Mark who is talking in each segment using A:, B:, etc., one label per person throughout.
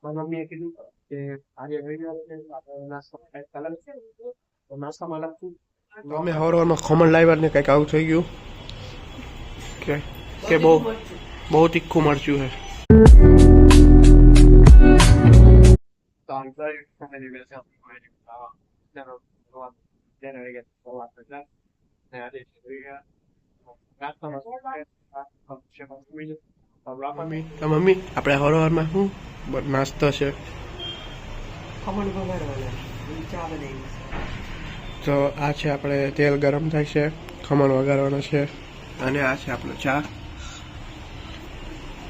A: મારી મમ્મીએ કીધું કે આજે રવિવાર છે તો આપણે નાસ્તો કંઈક અલગ છે તો નાસ્તામાં અલગ શું
B: અમે હવારમાં ખમણ લાવ્યા ને કંઈક આવું થઈ ગયું કે કે બહુ તીખું મરચું છે.
A: તો I'm very familiar with something never dinner again for what for that. Now this we નાસ્તામાં
B: મમ્મી આપણે હવારમાં શું નાસ્તો છે?
C: ખમણ વઘારવાના ચા બનાવી
B: તો આ છે આપણે તેલ ગરમ થાય છે, ખમણ વઘારવાના છે અને આ છે આપણો ચા.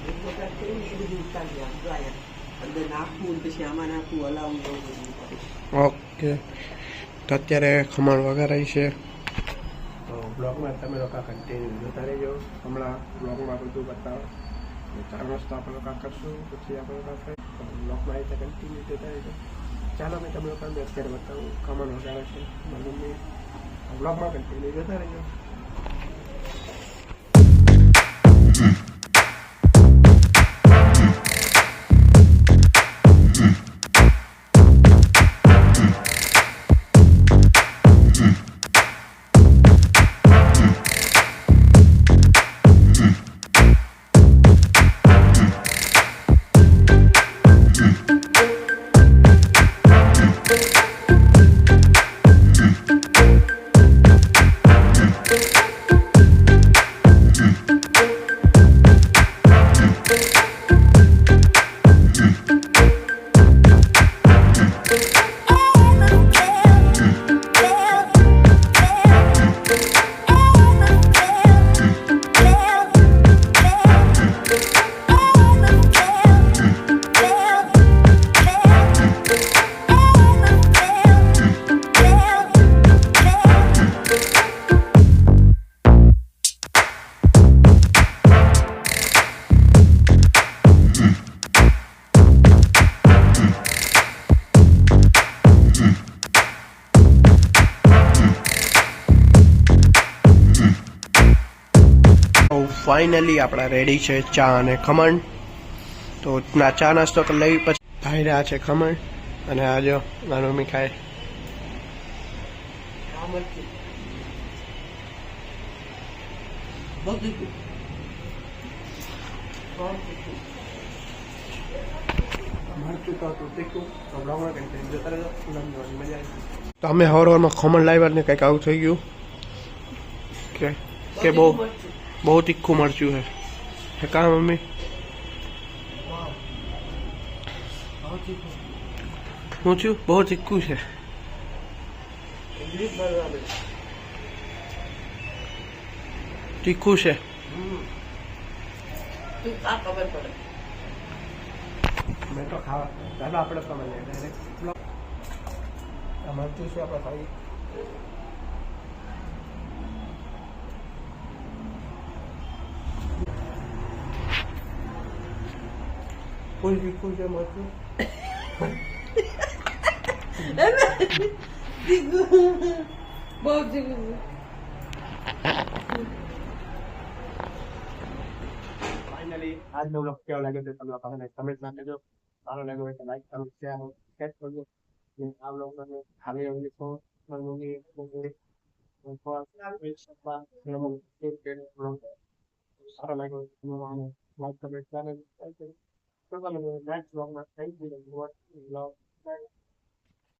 C: એક વખત કરીને એ બધું ઉતારી આપજો આયા અંદર નાખવું પછી આમાં નાખવું હલાવવું એવું બધું કરે.
B: ઓકે, તો અત્યારે ખમણ વઘારાય છે. તો બ્લોગમાં તમે લોકો કન્ટિન્યુ જોતા રહેજો. હમણાં બ્લોગમાં બધું બતાવો. ચાર નાસ્તો આપણે લોકો કરશું, પછી આપણે લોકો બ્લોગમાં આવી રીતે કન્ટિન્યુ જોતા રહેજો. ચાલો મેં તમે લોકોને અત્યારે બતાવું ખમણ વઘારે છે મારી મમ્મી. બ્લોગમાં કન્ટિન્યુ જોતા રહેજો. ફાઇનલી આપણા રેડી છે ચા અને ખમણ. તો ચા નાસ્તો કરી લઈ પછી ખાઈ રહ્યા છે ખમણ અને આ જો મારી મમ્મી ખાય.
C: આ મરચું બહુ તીખું
B: મરચું તો હતું તીખું. તો અમે હવારમાં ખમણ લાવ્યા ને કંઈક આવું થઈ ગયું કે કે બહુ તીખું મરચું છે કા મમ્મી? શું થયું? બહુ તીખું છે. તીખું છે.
C: આ ખબર પડે
B: મેં તો ખાવા ચાલો આપણે ખબર નહીં ડાયરેક્ટ આ મરચું છે આપણે ખાઈ. ફૂલ તીખું છે મરચું.
C: બહુ તીખું.
A: ફાઇનલી આજનો બ્લોગ કેવો લાગ્યો તે તમે લોકોને કમેન્ટ માં કહેજો. સારો લાગ્યો હોય તો લાઈક કરો, શેર કરો, શેર કરજો. આ બ્લોગ મને ખાલી એવું લીધો મારી મમ્મી સારો લાગ્યો લાઈક કમેન્ટ ચેનલ નેક્સ્ટ બ્લોગમાં થેન્ક યુ.